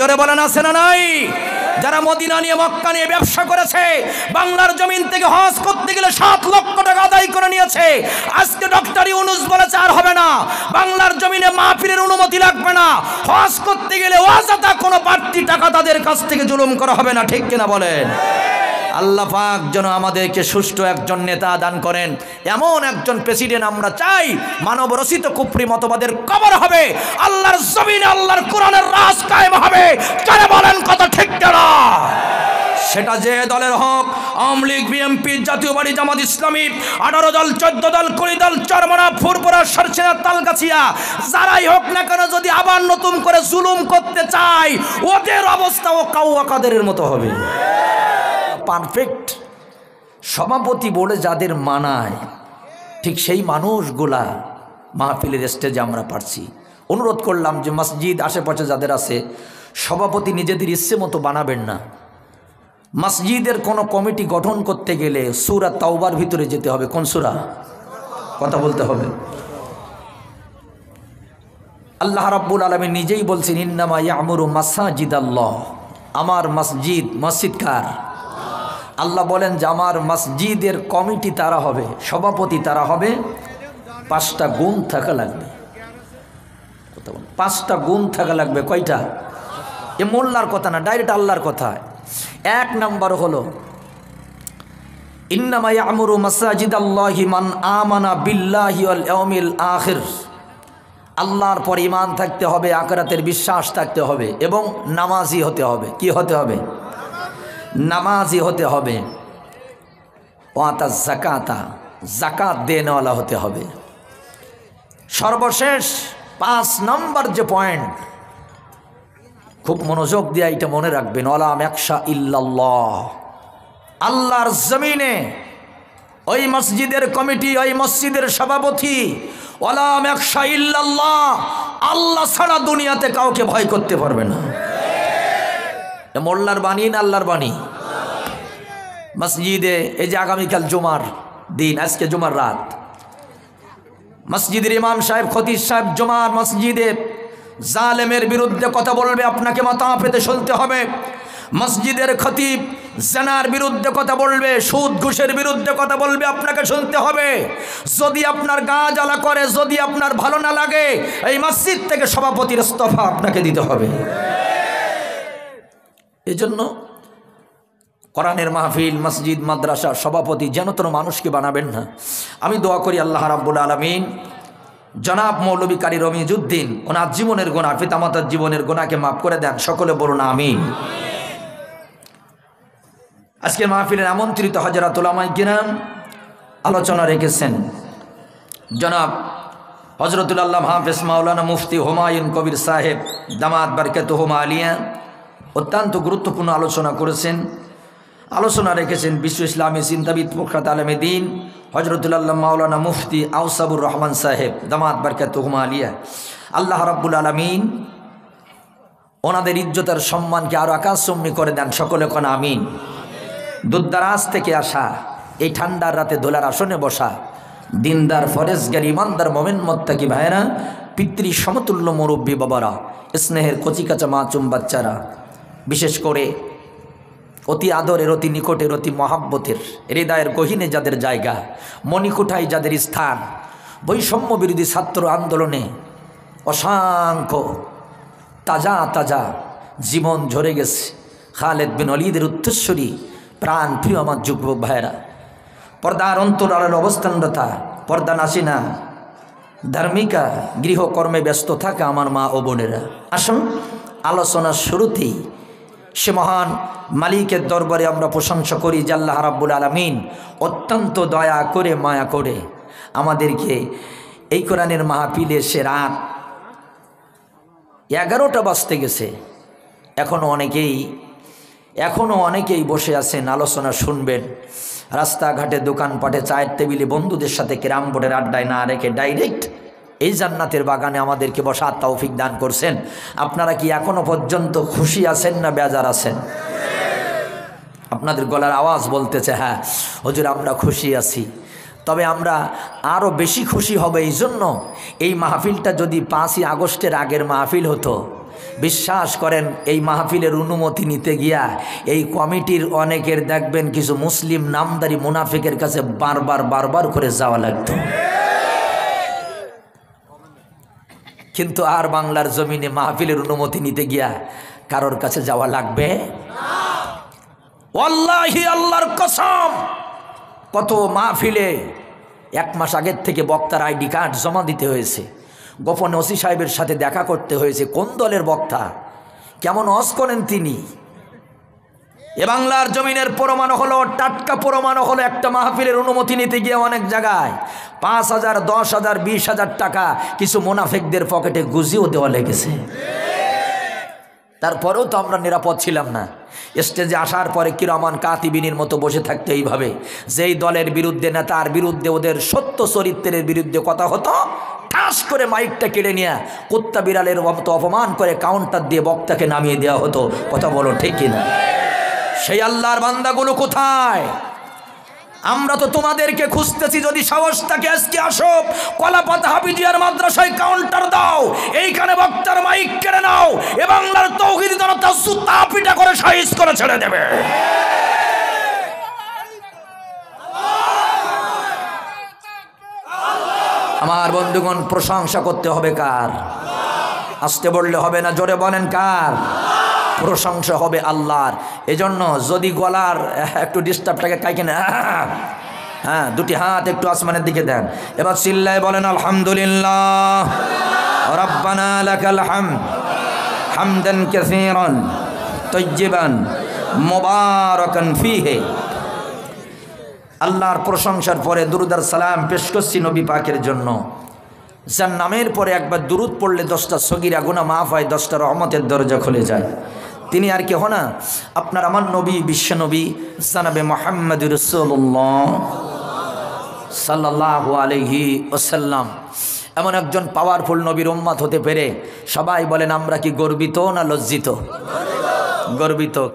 জোরে বলেন আছে না নাই? যারা মদিনা নিয়ে মক্কা নিয়ে ব্যবসা করেছে, বাংলার জমিন থেকে হজ করতে গেলে 7 লক্ষ টাকা আদায় করে নিয়েছে। আজকে ডক্টর ইউনূস বলেছে আর হবে না, বাংলার জমিনে মাহফিলের অনুমতি লাগবে না, হজ করতে গেলে ওয়াজাতা কোনো বাড়তি টাকা তাদের কাছ থেকে জুলুম করা হবে না। ঠিক কিনা বলেন? আল্লাহ পাক যেন আমাদেরকে সুষ্ঠু একজন নেতা দান করেন, এমন একজন প্রেসিডেন্ট আমরা চাই মানব রচিত কুফরি মতবাদের কবর হবে, আল্লাহর জমিনে আল্লাহর কোরআনের রাজ কায়েম হবে। যারা বলেন কথা ঠিক না, সেটা যে দলের হোক, আওয়ামী লীগ, বিএনপি, জাতীয় পার্টি, জামাত ইসলামী, 18 দল, 14 দল, 20 দল, চরমনা, ফুরপুরা, সরসেনা, তালগাছিয়া, যারাই হোক না কেন, যদি আবার নতুন করে জুলুম করতে চায়, ওদের অবস্থাও কাউয়া কাদেরের মতো হবে। পারফেক্ট সভাপতি বলে যাদের মানায়, ঠিক সেই মানুষগুলা মাহফিলের স্টেজে আমরা পারছি। অনুরোধ করলাম যে মসজিদ আশেপাশে যাদের আছে, সভাপতি নিজেদের ইচ্ছে মতো বানাবেন না। মসজিদের কোনো কমিটি গঠন করতে গেলে সূরা তাওবার ভিতরে যেতে হবে। কোন সূরা? কথা বলতে হবে। আল্লাহ রাব্বুল আলামিন নিজেই বলছেন, ইন্নামা ইয়ামুরু মাসাজিদাল্লাহ, আমার মসজিদ, মসজিদ কার? আল্লাহ বলেন যে আমার মসজিদের কমিটি তারা হবে, সভাপতি তারা হবে, 5টা গুণ থাকা লাগবে। 5টা গুণ থাকা লাগবে। কয়টা? এ মোল্লার কথা না, ডাইরেক্ট আল্লাহর কথা। 1 নম্বর হলো, ইন্নামা ইয়ামুরু মাসাজিদাল্লাহি মান আমানা বিল্লাহি ওয়াল ইয়াউমিল আখির, আল্লাহর পর ঈমান থাকতে হবে, আখিরাতের বিশ্বাস থাকতে হবে, এবং নামাজি হতে হবে। কি হতে হবে? নামাজি হতে হবে। ওয়াতা যাকাতা, যাকাত দেনেওয়ালা হতে হবে। সর্বশেষ 5 নম্বর যে পয়েন্ট, খুব মনোযোগ দিয়ে এটা মনে রাখবেন, ওয়ালা মাখশা ইল্লাল্লাহ, আল্লাহর জমিনে ওই মসজিদের কমিটি, ওই মসজিদের সভাপতি, ওয়ালা মাখশা ইল্লাল্লাহ, আল্লাহ ছাড়া দুনিয়াতে কাউকে ভয় করতে পারবে না। মোল্লার বাণী না আল্লাহর বাণী? মসজিদে এই যে আগামীকাল জুমার দিন, আজকে জুমার রাত, মসজিদের ইমাম সাহেব, খতিব সাহেব জুমার মসজিদে জালেমের বিরুদ্ধে কথা বলবে, আপনাকে মাথা পেতে শুনতে হবে। মসজিদের খতিব জেনার বিরুদ্ধে কথা বলবে, সুদ ঘুষের বিরুদ্ধে কথা বলবে, আপনাকে শুনতে হবে। যদি আপনার গা জ্বালা করে, যদি আপনার ভালো না লাগে, এই মসজিদ থেকে সভাপতির ইস্তফা আপনাকে দিতে হবে। এই জন্য কোরআনের মাহফিল, মসজিদ, মাদ্রাসা সভাপতি যেন তেন মানুষকে বানাবেন না। আমি দোয়া করি আল্লাহ রাব্বুল আলামিন জনাব মৌলভী কারি রমিজউদ্দিন ওনার জীবনের গুনাহ, পিতামাতার জীবনের গুনাহকে মাফ করে দেন। সকলে বলুন আমিন। আজকে মাহফিলের আমন্ত্রিত হযরত উলামায়ে কিরাম আলোচনা রেখেছেন জনাব হযরতুল আল্লামা হাফেজ মাওলানা মুফতি হুমায়ুন কবির সাহেব দামাত বারকাতুহুমা আলিয়া। অত্যন্ত গুরুত্বপূর্ণ আলোচনা করেছেন। আলোচনা রেখেছেন বিশ্ব ইসলামী চিন্তাবিদ, প্রখ্যাত আলেমে দ্বীন হযরতুল আল্লামা মাওলানা মুফতি আউসাবুর রহমান সাহেব দামাত বারকাতুহুমা আলিয়া। আল্লাহ রাব্বুল আলামিন ওনাদের ইজ্জতের সম্মানকে আরো আকাশচুম্বী করে দেন। সকলে কোন আমিন। দূরদারাজ থেকে আসা, এই ঠান্ডার রাতে দোলার আসনে বসা দিনদার, ফরেজগার, ইমানদার, মোমেন, মুত্তাকি ভাইরা, পিতৃ সমতুল্য মুরব্বী বাবারা, স্নেহের কচিকাচা মাচুম বাচ্চারা, বিশেষ করে অতি আদরের, অতি নিকটের, অতি মহাব্বতের, হৃদয়ের গহীনে যাদের জায়গা, মণিকুঠায় যাদের স্থান, বৈষম্য বিরোধী ছাত্র আন্দোলনে অসংখ্য তাজা তাজা জীবন ঝরে গেছে, খালেদ বিন ওয়ালিদের উত্তরসূরি প্রাণ প্রিয় আমার যুবক ভাইয়েরা, পর্দার অন্তরালের অবস্থানরতা, পর্দা নাসিনা, ধার্মিকা, গৃহকর্মে ব্যস্ত থাকা আমার মা ও বোনেরা, আসুন আলোচনার শুরুতেই সে মহান মালিকের দরবারে আমরা প্রশংসা করি যে আল্লাহ রাব্বুল আলামিন অত্যন্ত দয়া করে, মায়া করে আমাদেরকে এই কোরআনের মাহফিলে সে রাত 11টা বাজতে গেছে, এখনও অনেকেই বসে আছেন, আলোচনা শুনবেন। রাস্তাঘাটে, দোকানপাটে, চায়ের টেবিলে বন্ধুদের সাথে ক্যারাম বোর্ডের আড্ডায় না রেখে ডাইরেক্ট এই জান্নাতের বাগানে আমাদেরকে বসার তৌফিক দান করছেন। আপনারা কি এখনো পর্যন্ত খুশি আছেন না বেজার আছেন? আপনাদের গলার আওয়াজ বলতেছে হ্যাঁ হুজুর আমরা খুশি আছি। তবে আমরা আরও বেশি খুশি হবে এই জন্য, এই মাহফিলটা যদি 5ই আগস্টের আগের মাহফিল হতো, বিশ্বাস করেন এই মাহফিলের অনুমতি নিতে গিয়া এই কমিটির অনেকের দেখবেন কিছু মুসলিম নামদারি মুনাফিকের কাছে বারবার করে যাওয়া লাগতো, কিন্তু আর বাংলার জমিনে মাহফিলের অনুমতি নিতে গিয়া কারোর কাছে যাওয়া লাগবে না। ওয়াল্লাহি আল্লাহর কসম, কত মাহফিলে 1 মাস আগের থেকে বক্তার আইডি কার্ড জমা দিতে হয়েছে, গোপনে ওসি সাহেবের সাথে দেখা করতে হয়েছে, কোন দলের বক্তা, কেমন ওয়াজ করেন তিনি। এ বাংলার জমিনের প্রমাণ হলো, টাটকা প্রমাণ হলো, একটা মাহফিলের অনুমতি নিতে গিয়ে অনেক জায়গায় 5,000, 10,000, 20,000 টাকা কিছু মুনাফিকদের পকেটে গুজিও দেওয়া লেগেছে। তারপরেও তো আমরা নিরাপদ ছিলাম না। স্টেজে আসার পরে কিরামান কাতিবিনের মতো বসে থাকতে এইভাবে, যেই দলের বিরুদ্ধে নেতার বিরুদ্ধে ওদের সত্য চরিত্রের বিরুদ্ধে কথা হতো, ঠাস করে মাইকটা কেড়ে নিয়ে কুত্তা বিড়ালের মতো অপমান করে কাউন্টার দিয়ে বক্তাকে নামিয়ে দেওয়া হতো। কথা বলো ঠিক কিনা? সেই আল্লাহর বান্দাগুলো কোথায়? আমরা তো তোমাদেরকে খুঁজতেছি। যদি সাহস থাকে আজকে আসো, কলাপাতা হাফিজিয়ার মাদ্রাসায় কাউন্টার দাও, এইখানে বক্তার মাইক কেড়ে নাও, এ বাংলার তৌহিদি জনতা সুতা পিটা করে সাইজ করে ছেড়ে দেবে। আমার বন্ধুগণ, প্রশংসা করতে হবে কার? আসতে বললে হবে না, জোরে বলেন কার? প্রশংসা হবে আল্লাহর। এজন্য যদি গলার একটু ডিস্টার্বটাকে কাইকে না, হ্যাঁ, দুটি হাত একটু আসমানের দিকে দেন, এবার চিল্লায় বলেন আলহামদুলিল্লাহ রাব্বানা লাকাল হামদ হামদান কাসীরান তাইয়্যিবান মুবারাকান ফীহি। আল্লাহর প্রশংসার পরে দুরূদ আর সালাম পেশ করছি নবী পাকের জন্য, যার নামের পরে একবার দুরূদ পড়লে 10টা সগীরা গুনাহ মাফ হয়, 10টা রহমতের দরজা খুলে যায়। তিনি আর কেহ না, আপনার আমার নবী, বিশ্ব নবী জানাবে মুহাম্মদুর রাসূলুল্লাহ সাল্লাল্লাহু আলাইহি ওয়াসাল্লাম। এমন একজন পাওয়ারফুল নবীর উম্মত হতে পেরে সবাই বলেন আমরা কি গর্বিত না লজ্জিত? গর্বিত।